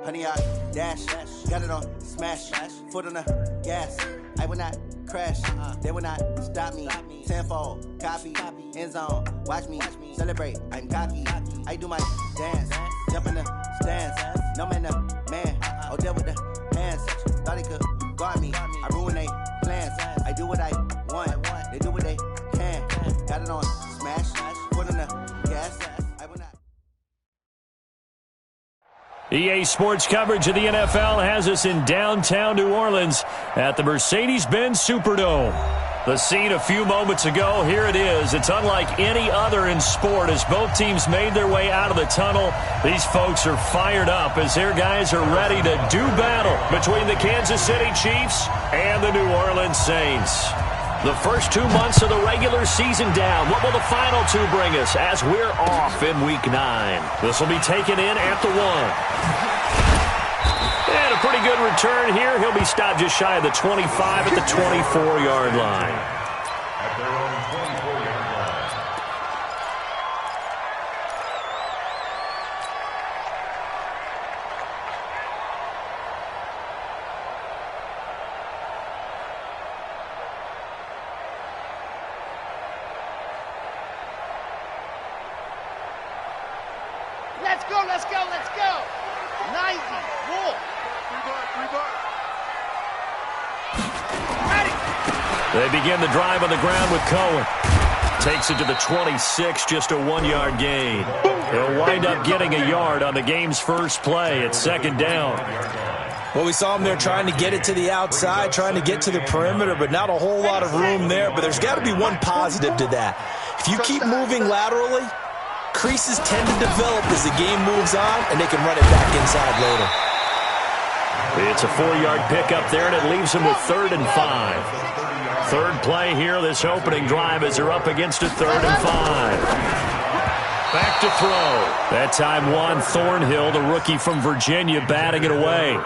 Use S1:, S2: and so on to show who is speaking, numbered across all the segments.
S1: Honey, I dash, got it on smash, foot on the gas. I will not crash, they will not stop me. Tenfold, copy, end zone, watch me celebrate. I'm cocky, I do my dance, jump in the stands. No man, man, I'll deal with the hands. Thought he could guard me, I ruin they plans. I do what I want, they do what they can. Got it on smash, foot on the gas.
S2: EA Sports coverage of the NFL has us in downtown New Orleans at the Mercedes-Benz Superdome. The scene a few moments ago, here it is. It's unlike any other in sport as both teams made their way out of the tunnel. These folks are fired up as their guys are ready to do battle between the Kansas City Chiefs and the New Orleans Saints. The first 2 months of the regular season down. What will the final two bring us as we're off in Week 9? This will be taken in at the 1. And a pretty good return here. He'll be stopped just shy of the 25 at the 24-yard line.
S3: At their own 24-yard line.
S4: Let's go. Nicey, Wolf. Ready.
S2: They begin the drive on the ground with Cohen. Takes it to the 26, just a 1-yard gain. He'll wind up getting a yard on the game's first play. It's second down.
S5: Well, we saw him there trying to get it to the outside, trying to get to the perimeter, but not a whole lot of room there. But there's got to be one positive to that. If you keep moving laterally, creases tend to develop as the game moves on, and they can run it back inside later.
S2: It's a 4-yard pickup there, and it leaves them with 3rd and 5. Third play here, this opening drive, as they're up against a 3rd and 5. Back to throw. That time Juan Thornhill, the rookie from Virginia, batting it away.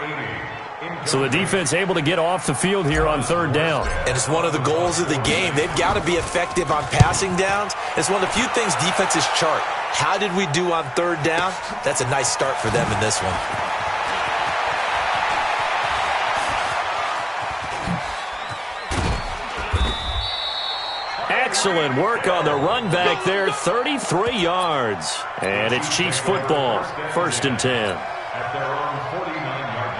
S2: So the defense able to get off the field here on 3rd down.
S5: And it's one of the goals of the game. They've got to be effective on passing downs. It's one of the few things defenses chart. How did we do on 3rd down? That's a nice start for them in this one.
S2: Excellent work on the run back there, 33 yards. And it's Chiefs football, 1st and 10.
S3: At their own 49-yard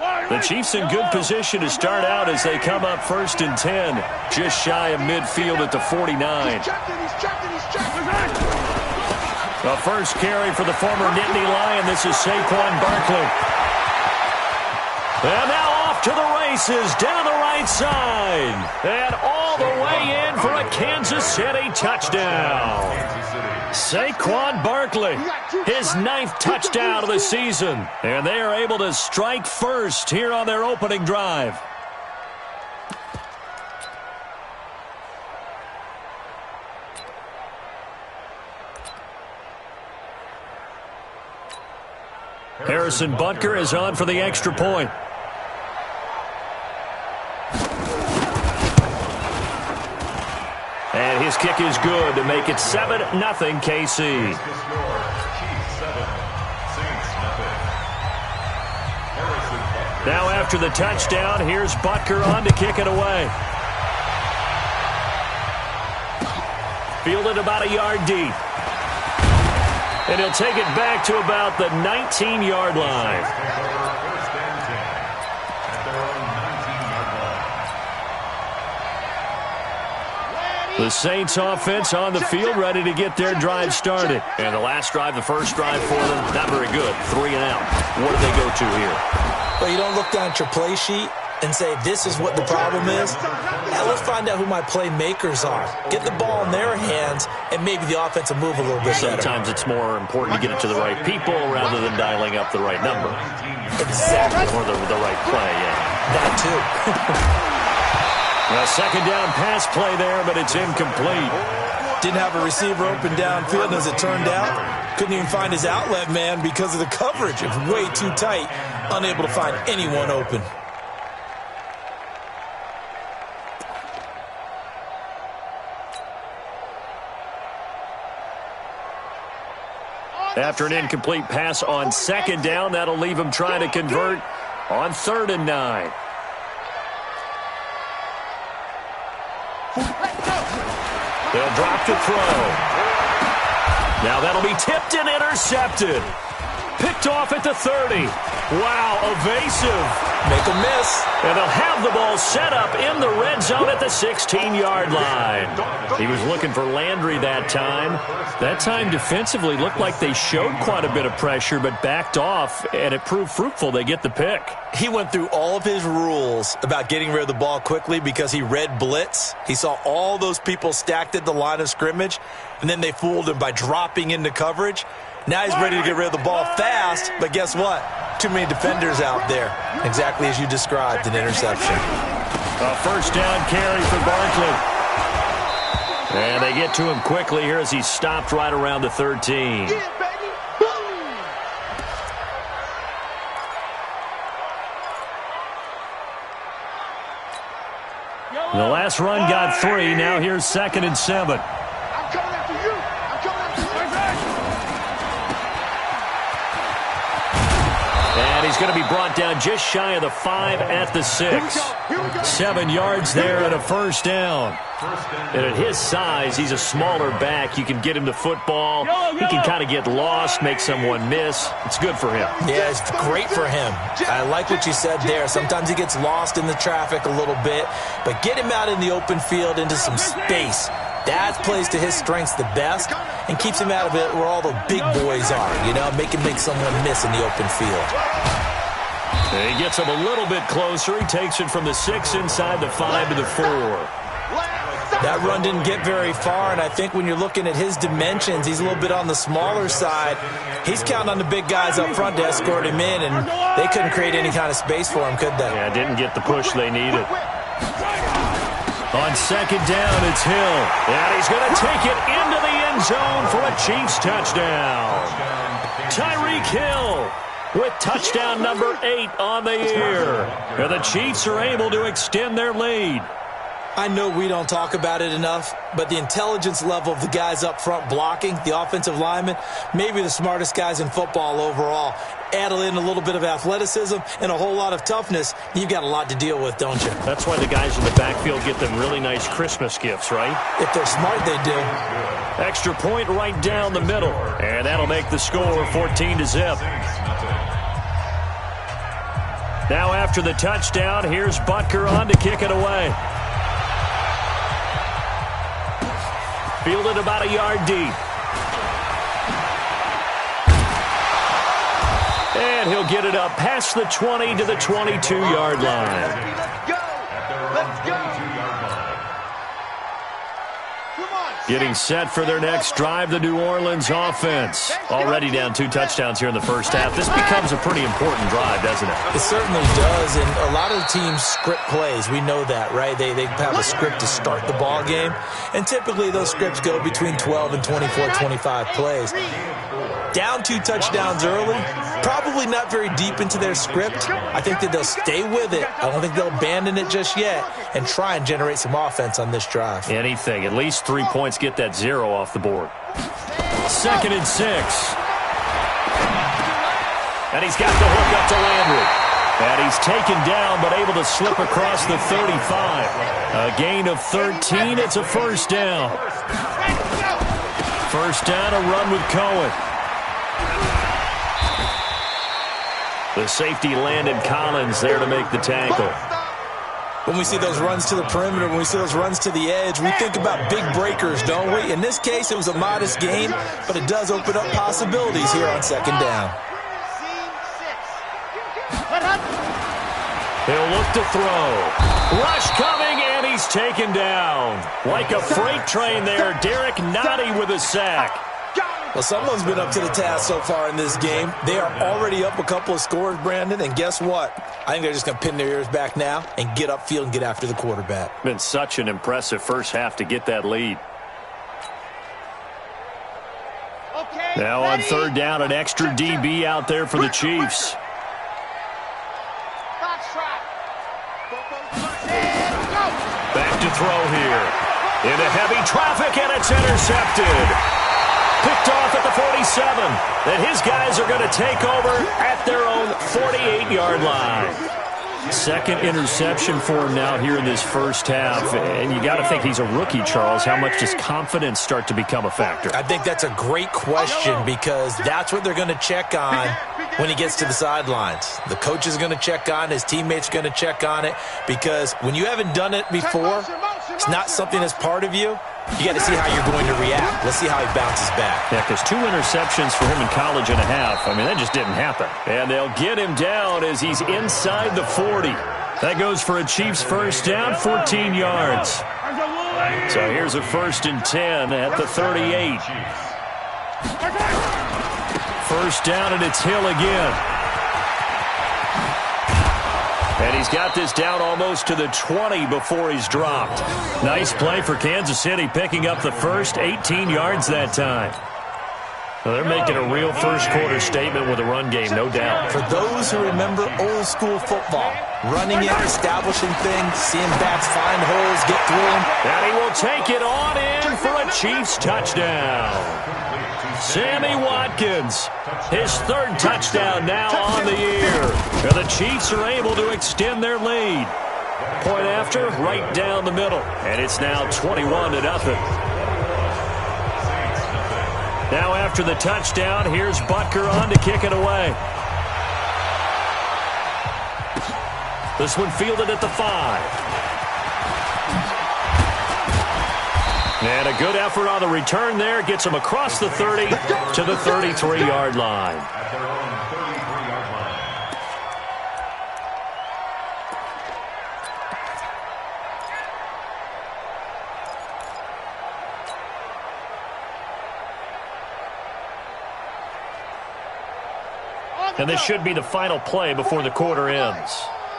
S3: line.
S2: The Chiefs in good position to start out as they come up 1st and 10, just shy of midfield at the 49. The first carry for the former Nittany Lion. This is Saquon Barkley. And now off to the races down the right side. And all the way in for a Kansas City touchdown. Saquon Barkley, his 9th touchdown of the season. And they are able to strike first here on their opening drive. Harrison Butker is on for the extra point. And his kick is good to make it 7-0 KC. Now after the touchdown, here's Butker on to kick it away. Fielded about a yard deep. And he'll take it back to about the 19-yard line. The Saints offense on the field, ready to get their drive started. And the last drive, the first drive for them, not very good. 3 and out. What do they go to here?
S5: Well, you don't look down at your play sheet and say, this is what the problem is. Now let's find out who my playmakers are. Get the ball in their hands, and maybe the offense will move a little bit better.
S2: Sometimes it's more important to get it to the right people rather than dialing up the right number.
S5: Exactly.
S2: Or the right play, yeah.
S5: That too.
S2: A second down pass play there, but it's incomplete.
S5: Didn't have a receiver open downfield, and as it turned out, Couldn't even find his outlet man because of the coverage. It was way too tight, unable to find anyone open.
S2: After an incomplete pass on second down, that'll leave him trying to convert on 3rd and 9. They'll drop the throw. Now that'll be tipped and intercepted. Picked off at the 30. Wow, evasive.
S5: Make a miss.
S2: And they'll have the ball set up in the red zone at the 16-yard line. He was looking for Landry that time. That time defensively looked like they showed quite a bit of pressure but backed off, and it proved fruitful. They get the pick.
S5: He went through all of his rules about getting rid of the ball quickly because he read blitz. He saw all those people stacked at the line of scrimmage, and then they fooled him by dropping into coverage. Now he's ready to get rid of the ball fast, but guess what? Too many defenders out there. Exactly as you described, an interception.
S2: A first down carry for Barkley. And they get to him quickly here as he's stopped right around the 13. The last run got 3. Now here's 2nd and 7.
S4: I'm coming after you. I'm coming after you.
S2: And he's going to be brought down just shy of the 5 at the 6. 7 yards there and a first down. And at his size, he's a smaller back. You can get him the football. He can kind of get lost, make someone miss. It's good for him.
S5: Yeah, it's great for him. I like what you said there. Sometimes he gets lost in the traffic a little bit, but get him out in the open field into some space. That plays to his strengths the best and keeps him out of it where all the big boys are, you know, make someone miss in the open field.
S2: And he gets him a little bit closer. He takes it from the 6 inside the 5 to the 4.
S5: That run didn't get very far, and I think when you're looking at his dimensions, he's a little bit on the smaller side. He's counting on the big guys up front to escort him in, and they couldn't create any kind of space for him, could they?
S2: Yeah, didn't get the push they needed. On 2nd down, it's Hill. And he's going to take it into the end zone for a Chiefs touchdown. Tyreek Hill with touchdown number 8 on the year. And the Chiefs are able to extend their lead.
S5: I know we don't talk about it enough, but the intelligence level of the guys up front blocking, the offensive linemen, maybe the smartest guys in football overall. Add in a little bit of athleticism and a whole lot of toughness, you've got a lot to deal with, don't you?
S2: That's why the guys in the backfield get them really nice Christmas gifts, right?
S5: If they're smart, they do.
S2: Extra point right down the middle, and that'll make the score 14-0. Now after the touchdown, here's Butker on to kick it away. Fielded about a yard deep. And he'll get it up past the 20 to the 22-yard line.
S4: Let's go. Let's go.
S2: Getting set for their next drive, the New Orleans offense. Already down 2 touchdowns here in the first half. This becomes a pretty important drive, doesn't it?
S5: It certainly does, and a lot of teams script plays. We know that, right? They have a script to start the ball game, and typically those scripts go between 12 and 24, 25 plays. Down 2 touchdowns early, probably not very deep into their script. I think that they'll stay with it. I don't think they'll abandon it just yet and try and generate some offense on this drive.
S2: Anything. At least 3 points get that 0 off the board. 2nd and 6. And he's got the hook up to Landry. And he's taken down but able to slip across the 35. A gain of 13. It's a first down. First down, a run with Cohen. The safety Landon Collins there to make the tackle.
S5: When we see those runs to the perimeter, when we see those runs to the edge, we think about big breakers, don't we? In this case, it was a modest gain, but it does open up possibilities here on 2nd down.
S2: He'll look to throw. Rush coming, and he's taken down. Like a freight train there, Derek Nottie with a sack.
S5: Well, someone's been up to the task so far in this game. They are already up a couple of scores, Brandon, and guess what? I think they're just going to pin their ears back now and get upfield and get after the quarterback.
S2: Been such an impressive first half to get that lead. Now on third down, an extra DB out there for the Chiefs. Back to throw here. Into heavy traffic, and it's intercepted. Picked off at the 47. And his guys are going to take over at their own 48-yard line. Second interception for him now here in this first half. And you got to think he's a rookie, Charles. How much does confidence start to become a factor?
S5: I think that's a great question because that's what they're going to check on when he gets to the sidelines. The coach is going to check on, his teammates are going to check on it, because when you haven't done it before, it's not something that's part of you. You got to see how you're going to react. Let's see how he bounces back.
S2: Yeah, because 2 interceptions for him in college and a half. I mean, that just didn't happen. And they'll get him down as he's inside the 40. That goes for a Chiefs first down, 14 yards. So here's a 1st and 10 at the 38. First down, and it's Hill again. And he's got this down almost to the 20 before he's dropped. Nice play for Kansas City, picking up the first 18 yards that time. Well, they're making a real first-quarter statement with a run game, no doubt.
S5: For those who remember old-school football, running it, establishing things, seeing backs find holes, get through them.
S2: And he will take it on in for a Chiefs touchdown. Sammy Watkins, his 3rd touchdown now on the year. And the Chiefs are able to extend their lead. Point after, right down the middle. And it's now 21-0. Now after the touchdown, here's Butker on to kick it away. This one fielded at the 5. And a good effort on the return there. Gets him across the 30 to the 33-yard line.
S3: At their own 33-yard line.
S2: And this should be the final play before the quarter ends.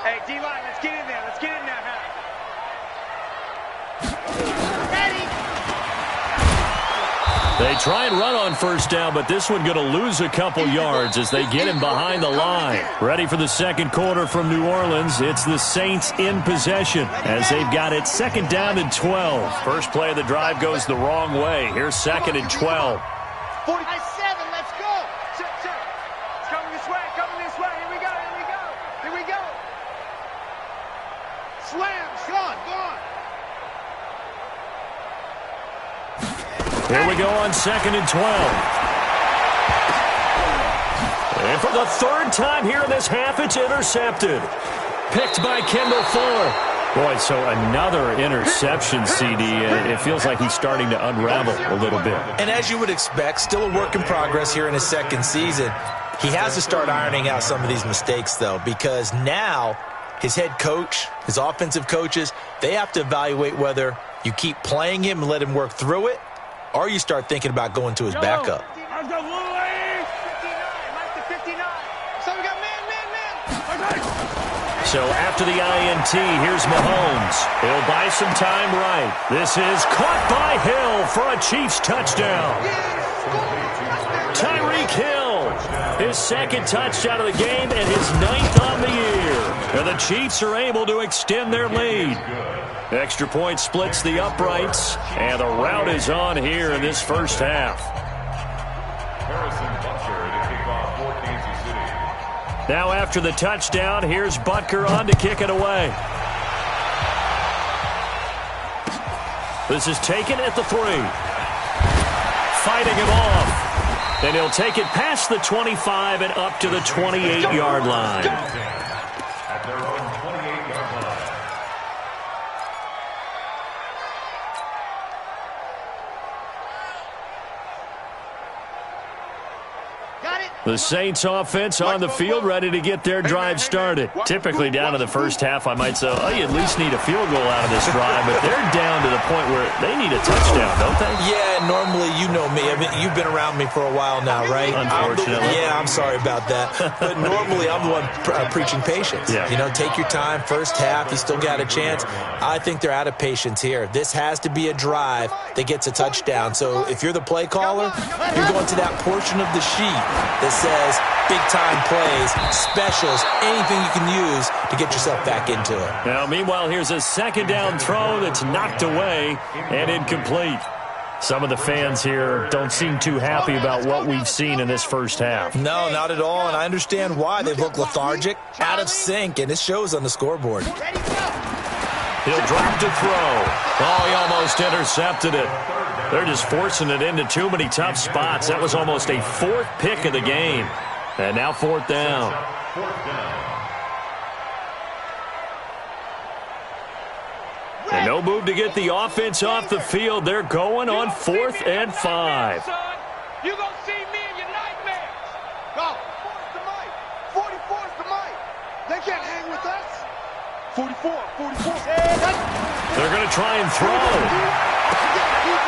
S4: Hey, D-line, let's get in there. Let's get in there now.
S2: They try and run on first down, but this one going to lose a couple yards as they get him behind the line. Ready for the second quarter from New Orleans. It's the Saints in possession as they've got it 2nd down and 12. First play of the drive goes the wrong way. Here's 2nd and 12.
S4: 47, let's go. Sit. It's coming this way, Here we go, Here we go. Slam, Sean, go on.
S2: Here we go on 2nd and 12. And for the 3rd time here in this half, it's intercepted. Picked by Kendall Fuller. Boy, so another interception, CD. It feels like he's starting to unravel a little bit.
S5: And as you would expect, still a work in progress here in his 2nd season. He has to start ironing out some of these mistakes, though, because now his head coach, his offensive coaches, they have to evaluate whether you keep playing him and let him work through it, or you start thinking about going to his backup.
S2: So after the INT, here's Mahomes. He'll buy some time right. This is caught by Hill for a Chiefs touchdown. Tyreek Hill, his 2nd touchdown of the game and his 9th on the year. And the Chiefs are able to extend their lead. Extra point splits the uprights, and the rout is on here in this first half.
S3: Harrison Butker to kick off for Kansas City.
S2: Now after the touchdown, here's Butker on to kick it away. This is taken at the 3. Fighting him off. And he'll take it past the 25 and up to the 28-yard line.
S3: At their own 28-yard line.
S2: The Saints offense on the field, ready to get their drive started. Typically down to the first half, I might say, oh, you at least need a field goal out of this drive, but they're down to the point where they need a touchdown, don't they?
S5: Yeah, normally you know me. I mean, you've been around me for a while now, right?
S2: Unfortunately.
S5: I'm sorry about that. But normally I'm the one preaching patience.
S2: Yeah.
S5: You know, take your time. First half, you still got a chance. I think they're out of patience here. This has to be a drive that gets a touchdown. So if you're the play caller, you're going to that portion of the sheet that says big-time plays, specials, anything you can use to get yourself back into it.
S2: Now, meanwhile, here's a second down throw that's knocked away and incomplete. Some of the fans here don't seem too happy about what we've seen in this first half.
S5: No, not at all, and I understand why. They look lethargic, out of sync, and it shows on the scoreboard.
S2: He'll drop to throw. Oh, he almost intercepted it. They're just forcing it into too many tough spots. That was almost a fourth pick of the game. And now fourth down. And no move to get the offense off the field. They're going on 4th and 5.
S4: You're going to see me in your nightmares. Go. 44's the mic. 44's the mic. They can't hang with us. 44.
S2: They're going to try and throw.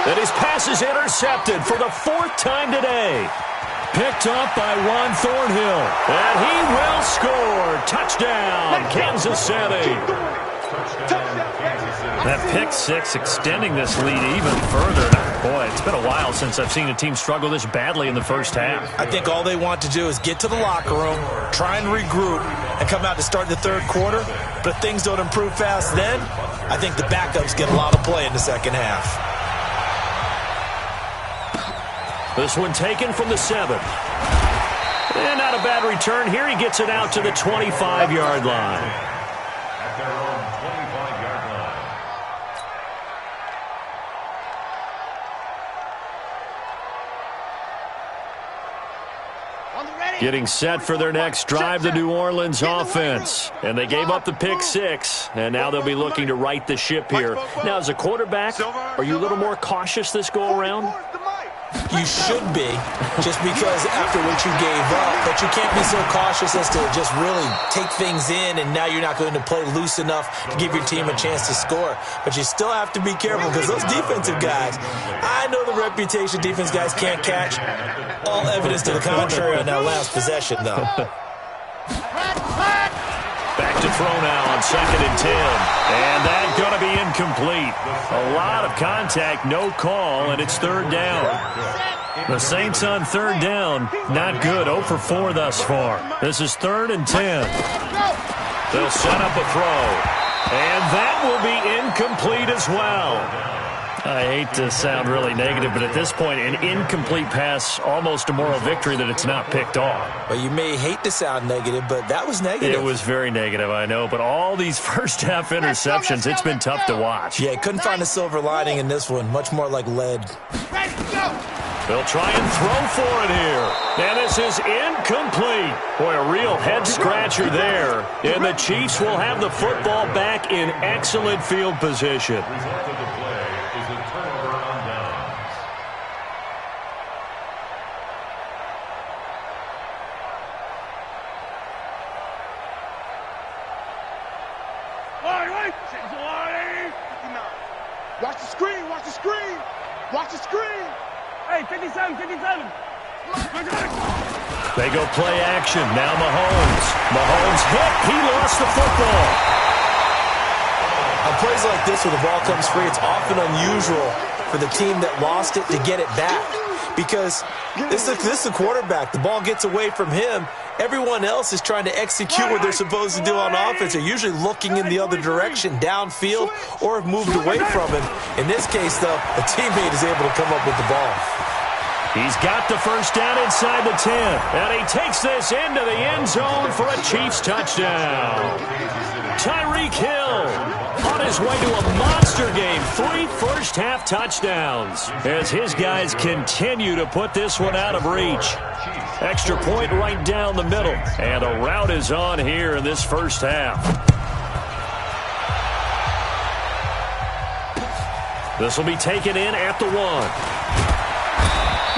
S2: And his pass is intercepted for the 4th time today. Picked up by Juan Thornhill. And he will score. Touchdown, Kansas City. That pick six extending this lead even further. Boy, it's been a while since I've seen a team struggle this badly in the first half.
S5: I think all they want to do is get to the locker room, try and regroup, and come out to start the third quarter. But if things don't improve fast then, I think the backups get a lot of play in the second half.
S2: This one taken from the 7. And not a bad return here. He gets it out to the 25-yard line.
S3: At their own 25-yard line.
S2: Getting set for their next drive, the New Orleans offense. And they gave up the pick 6, and now they'll be looking to right the ship here. Now, as a quarterback, are you a little more cautious this go-around?
S5: You should be, just because after what you gave up, but you can't be so cautious as to just really take things in, and now you're not going to play loose enough to give your team a chance to score. But you still have to be careful, because those defensive guys, I know the reputation defense guys can't catch. All evidence to the contrary on that last possession, though.
S2: Back to throw now on 2nd and 10. And that's going to be incomplete. A lot of contact, no call, and it's 3rd down. The Saints on 3rd down, not good. 0 for 4 thus far. This is 3rd and 10. They'll set up a throw. And that will be incomplete as well. I hate to sound really negative, but at this point, an incomplete pass, almost a moral victory that it's not picked off.
S5: Well, you may hate to sound negative, but that was negative.
S2: It was very negative, I know, but all these first-half interceptions, it's been tough to watch.
S5: Yeah, couldn't find a silver lining in this one. Much more like lead.
S2: They'll try and throw for it here. And this is incomplete. Boy, a real head-scratcher there. And the Chiefs will have the football back in excellent field position.
S4: Watch the screen, watch the screen, watch the screen. Hey, 57.
S2: They go play action. Now Mahomes. Mahomes hit. He lost the football.
S5: On plays like this where the ball comes free, it's often unusual for the team that lost it to get it back. Because this is the quarterback. The ball gets away from him. Everyone else is trying to execute what they're supposed to do on offense. They're usually looking in the other direction, downfield, or have moved away from him. In this case, though, a teammate is able to come up with the ball.
S2: He's got the first down inside the 10. And he takes this into the end zone for a Chiefs touchdown. Tyreek Hill on his way to a monster game. 3 first-half touchdowns as his guys continue to put this one out of reach. Extra point right down the middle. And a route is on here in this first half. This will be taken in at the 1.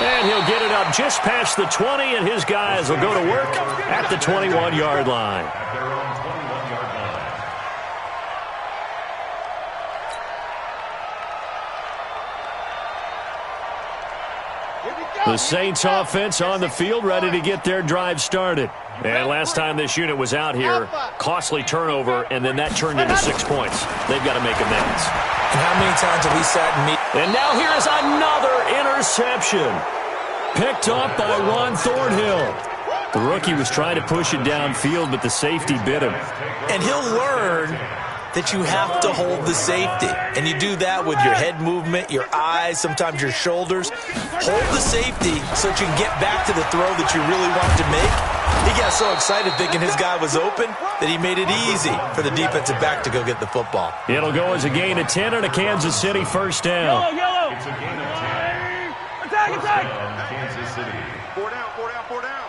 S2: And he'll get it up just past the 20, and his guys will go to work at the 21-yard line.
S3: At their own 21-yard line.
S2: The Saints offense on the field, ready to get their drive started. And last time this unit was out here, costly turnover, and then that turned into 6 points. They've got to make amends.
S5: And how many times have we sat and
S2: And now here's another interception. Picked off by Juan Thornhill. The rookie was trying to push it downfield, but the safety bit him.
S5: And he'll learn that you have to hold the safety. And you do that with your head movement, your eyes, sometimes your shoulders. Hold the safety so that you can get back to the throw that you really want to make. He got so excited thinking his guy was open that he made it easy for the defensive back to go get the football.
S2: It'll go as a gain of 10 and a Kansas City first down.
S3: It's a gain of 10. Attack! Kansas City.
S4: 4 down, 4 down, 4 down.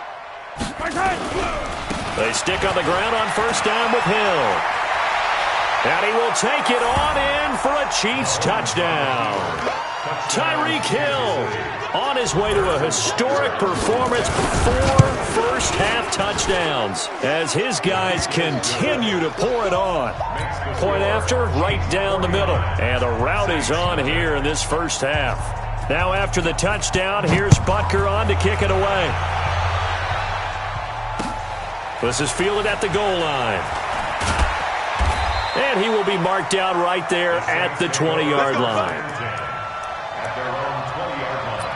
S2: They stick on the ground on first down with Hill. And he will take it on in for a Chiefs touchdown. Tyreek Hill on his way to a historic performance, 4 first-half touchdowns as his guys continue to pour it on. Point after, right down the middle. And the route is on here in this first half. Now after the touchdown, here's Butker on to kick it away. This is fielded at the goal line. And he will be marked down right there at the 20-yard line.
S3: At their own 20-yard line.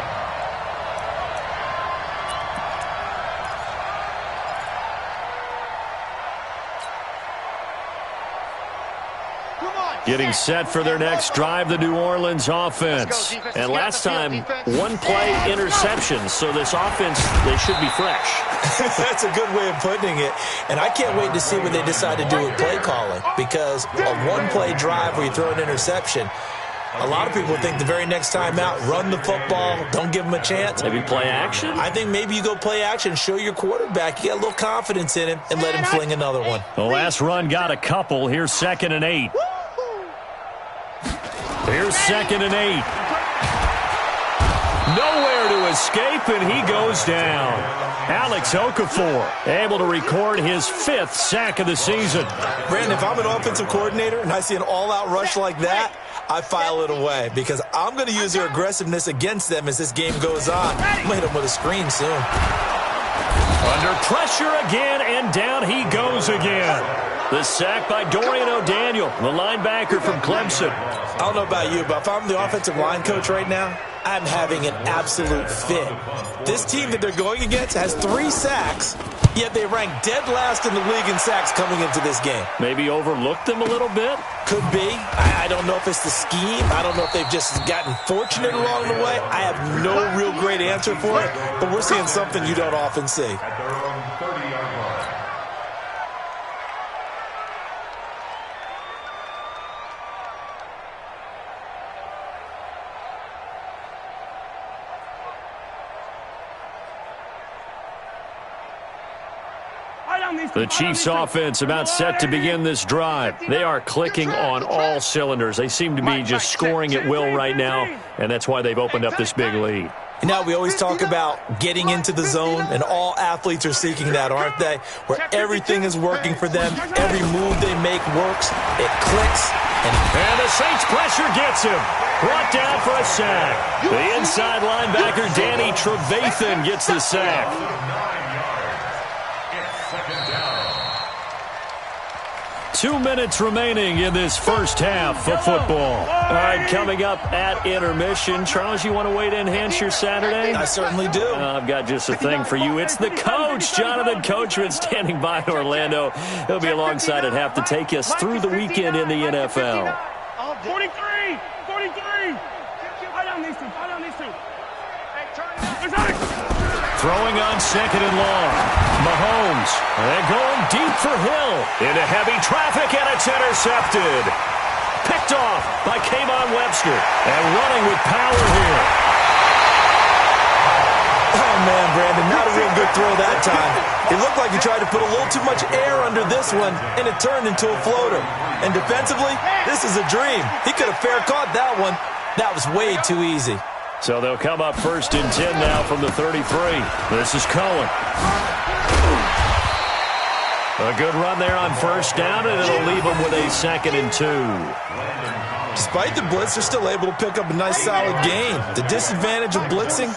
S2: Getting set for their next drive, the New Orleans offense. And last time, one-play interception, so this offense, they should be fresh.
S5: That's a good way of putting it. And I can't wait to see what they decide to do with play calling, because a one-play drive where you throw an interception, a lot of people think the very next time out, run the football, don't give them a chance.
S2: Maybe play action?
S5: I think maybe you go play action, show your quarterback you got a little confidence in him, and let him fling another one.
S2: The last run got a couple. Here's 2nd and 8. Here's 2nd and 8. Nowhere to escape, and he goes down. Alex Okafor able to record his 5th sack of the season.
S5: Brandon, if I'm an offensive coordinator and I see an all-out rush like that, I file it away because I'm going to use their aggressiveness against them as this game goes on. I'm going to hit them with a screen soon.
S2: Under pressure again, and down he goes again. The sack by Dorian O'Daniel, the linebacker from Clemson.
S5: I don't know about you, but if I'm the offensive line coach right now, I'm having an absolute fit. This team that they're going against has 3 sacks, yet they rank dead last in the league in sacks coming into this game.
S2: Maybe overlooked them a little bit?
S5: Could be. I don't know if it's the scheme. I don't know if they've just gotten fortunate along the way. I have no real great answer for it, but we're seeing something you don't often see.
S3: At their own 30-yard line.
S2: The Chiefs offense about set to begin this drive. They are clicking on all cylinders. They seem to be just scoring at will right now, and that's why they've opened up this big lead.
S5: You know, we always talk about getting into the zone, and all athletes are seeking that, aren't they? Where everything is working for them, every move they make works, it clicks.
S2: And the Saints pressure gets him. Brought down for a sack. The inside linebacker, Danny Trevathan, gets the sack.
S3: 9 yards. It's 2nd down.
S2: 2 minutes remaining in this first half of football. All right, coming up at intermission. Charles, you want to wait to enhance your Saturday?
S5: I certainly do.
S2: I've got just a thing for you. It's the coach, Jonathan Coachman, standing by in Orlando. He'll be alongside at half to take us through the weekend in the NFL.
S4: 43! 43! Hold on these two. Hey, turn it up.
S2: Throwing on 2nd and long. Mahomes. And going deep for Hill. Into heavy traffic, and it's intercepted. Picked off by Kayvon Webster. And running with power here.
S5: Oh, man, Brandon, not a real good throw that time. It looked like he tried to put a little too much air under this one, and it turned into a floater. And defensively, this is a dream. He could have fair caught that one. That was way too easy.
S2: So they'll come up 1st and 10 now from the 33. This is Cohen. A good run there on 1st down, and it'll leave them with a 2nd and 2.
S5: Despite the blitz, they're still able to pick up a nice, solid gain. The disadvantage of blitzing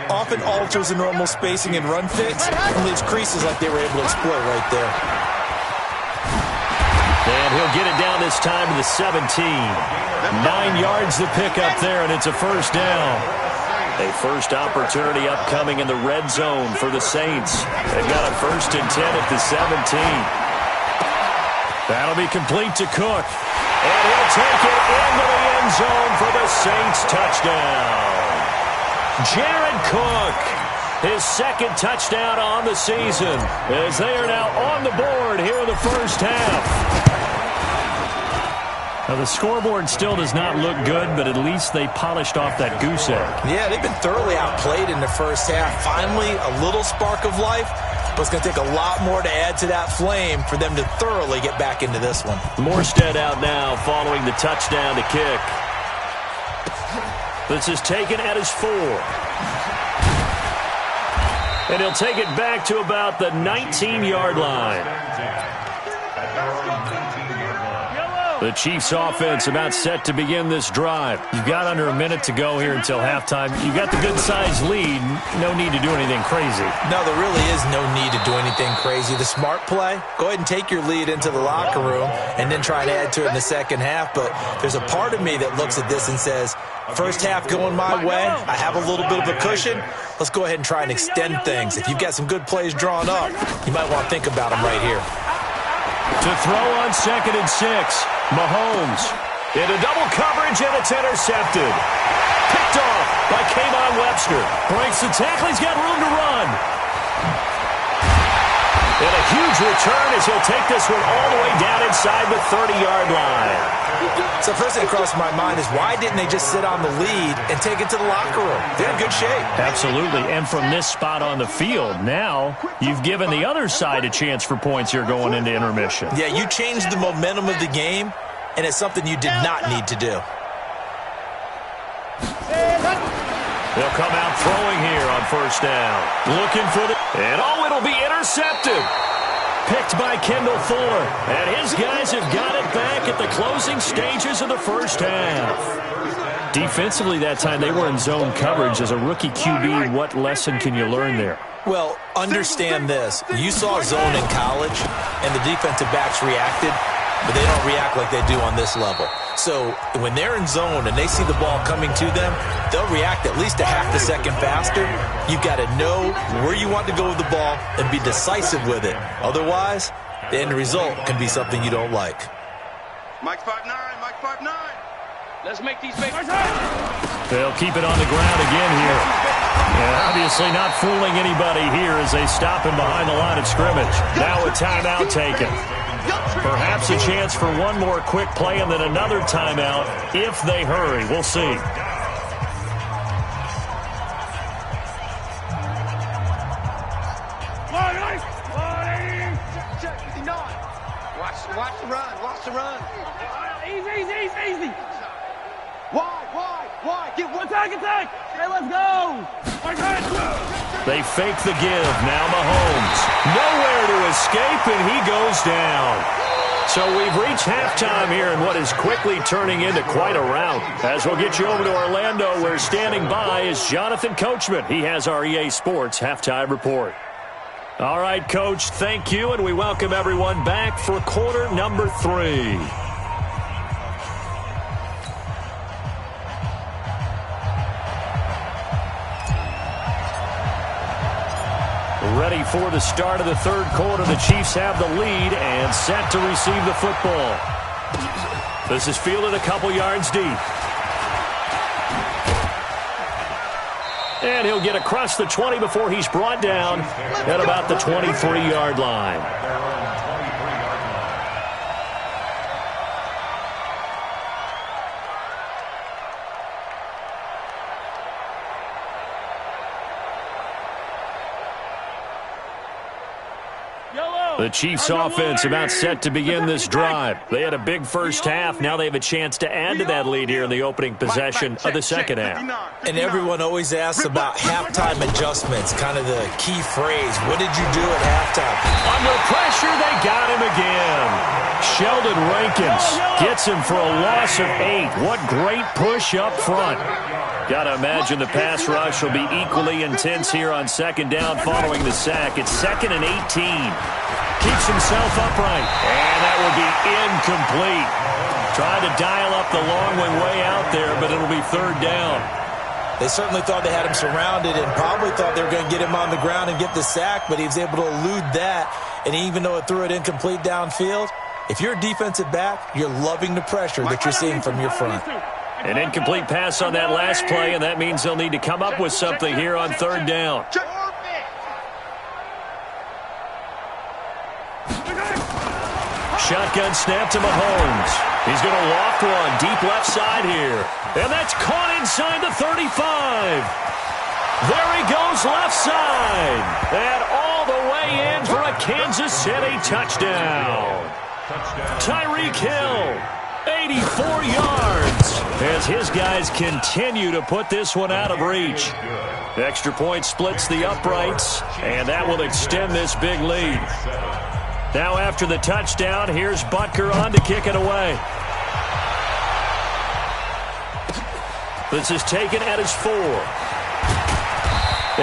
S5: often alters the normal spacing and run fits and leaves creases like they were able to exploit right there.
S2: And he'll get it down this time to the 17. 9 yards to pick up there, and it's a 1st down. A first opportunity upcoming in the red zone for the Saints. They've got a 1st and 10 at the 17. That'll be complete to Cook. And he'll take it into the end zone for the Saints touchdown. Jared Cook, his 2nd touchdown on the season, as they are now on the board here in the first half. Now, the scoreboard still does not look good, but at least they polished off that goose egg.
S5: Yeah, they've been thoroughly outplayed in the first half. Finally, a little spark of life, but it's going to take a lot more to add to that flame for them to thoroughly get back into this one.
S2: Morstead out now following the touchdown to kick. This is taken at his 4. And he'll take it back to about the 19-yard line. The Chiefs offense about set to begin this drive. You've got under a minute to go here until halftime. You've got the good-sized lead. No need to do anything crazy.
S5: No, there really is no need to do anything crazy. The smart play, go ahead and take your lead into the locker room and then try and add to it in the second half. But there's a part of me that looks at this and says, first half going my way, I have a little bit of a cushion. Let's go ahead and try and extend things. If you've got some good plays drawn up, you might want to think about them right here.
S2: To throw on 2nd and 6. Mahomes into double coverage, and it's intercepted. Picked off by Kayvon Webster. Breaks the tackle. He's got room to run. And a huge return as he'll take this one all the way down inside the 30-yard line.
S5: So first thing that crossed my mind is why didn't they just sit on the lead and take it to the locker room? They're in good shape.
S2: Absolutely. And from this spot on the field, now you've given the other side a chance for points here going into intermission.
S5: Yeah, you changed the momentum of the game, and it's something you did not need to do.
S2: They'll come out throwing here on 1st down. Looking for the... And it'll be intercepted. Picked by Kendall Fuller. And his guys have got it back at the closing stages of the first half. Defensively that time, they were in zone coverage. As a rookie QB, what lesson can you learn there?
S5: Well, understand this. You saw zone in college, and the defensive backs reacted, but they don't react like they do on this level. So when they're in zone and they see the ball coming to them, they'll react at least a half a second faster. You've got to know where you want to go with the ball and be decisive with it. Otherwise, the end result can be something you don't like.
S4: Mike 5'9", Mike 5'9".
S6: Let's make these big.
S2: They'll keep it on the ground again here. And obviously not fooling anybody here as they stop him behind the line of scrimmage. Now a timeout taken. Perhaps a chance for one more quick play and then another timeout if they hurry. We'll see.
S4: Watch the run. Watch the run.
S6: Easy.
S4: Why? Get one
S6: Attack. Hey, let's go.
S2: They fake the give. Now Mahomes. Nowhere to escape, and he goes down. So we've reached halftime here in what is quickly turning into quite a rout. As we'll get you over to Orlando, where standing by is Jonathan Coachman. He has our EA Sports halftime report. All right, Coach, thank you, and we welcome everyone back for quarter number 3. Ready for the start of the third quarter. The Chiefs have the lead and set to receive the football. This is fielded a couple yards deep. And he'll get across the 20 before he's brought down at about the 23-yard line.
S6: Yellow.
S2: The Chiefs offense about set to begin this drive. They had a big first half. Now they have a chance to add to that lead here in the opening possession of the second half.
S5: And everyone always asks about halftime adjustments, kind of the key phrase. What did you do at halftime?
S2: Under pressure, they got him again. Sheldon Rankins gets him for a loss of 8. What great push up front. Got to imagine the pass rush will be equally intense here on second down following the sack. It's 2nd and 18. Keeps himself upright, and that will be incomplete. Trying to dial up the long one way out there, but it'll be 3rd down.
S5: They certainly thought they had him surrounded and probably thought they were going to get him on the ground and get the sack, but he was able to elude that. And even though it threw it incomplete downfield, if you're a defensive back, you're loving the pressure that you're seeing from your front.
S2: An incomplete pass on that last play, and that means they'll need to come up with something here on 3rd down. Shotgun snap to Mahomes. He's going to loft one deep left side here. And that's caught inside the 35. There he goes left side. And all the way in for a Kansas City touchdown. Tyreek Hill, 84 yards. As his guys continue to put this one out of reach. Extra point splits the uprights, and that will extend this big lead. Now after the touchdown, here's Butker on to kick it away. This is taken at his 4.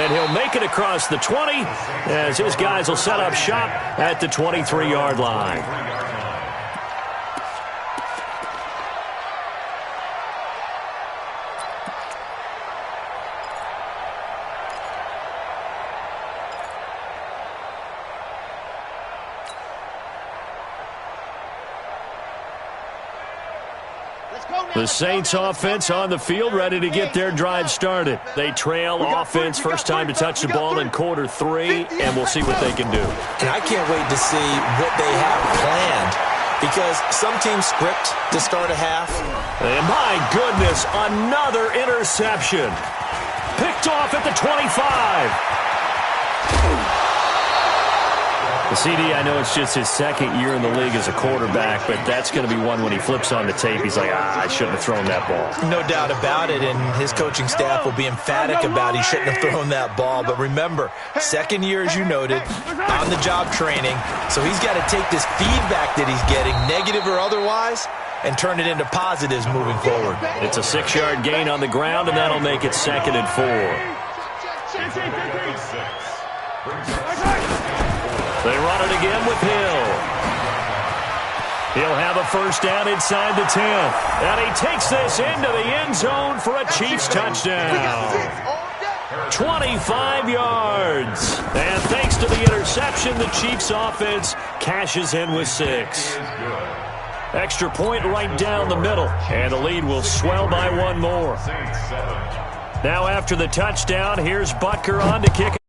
S2: And he'll make it across the 20 as his guys will set up shop at the 23-yard line. The Saints offense on the field, ready to get their drive started. They trail offense, first time to touch the ball in quarter 3, and we'll see what they can do.
S5: And I can't wait to see what they have planned, because some teams script to start a half.
S2: And my goodness, another interception. Picked off at the 25. The CD, I know it's just his 2nd year in the league as a quarterback, but that's going to be one when he flips on the tape. He's like, I shouldn't have thrown that ball.
S5: No doubt about it, and his coaching staff will be emphatic about he shouldn't have thrown that ball. But remember, 2nd year, as you noted, on-the-job training, so he's got to take this feedback that he's getting, negative or otherwise, and turn it into positives moving forward.
S2: It's a 6-yard gain on the ground, and that'll make it 2nd and 4. They run it again with Hill. He'll have a first down inside the 10. And he takes this into the end zone for a Chiefs touchdown. 25 yards. And thanks to the interception, the Chiefs offense cashes in with 6. Extra point right down the middle. And the lead will swell by 1 more. Now after the touchdown, here's Butker on to kick it.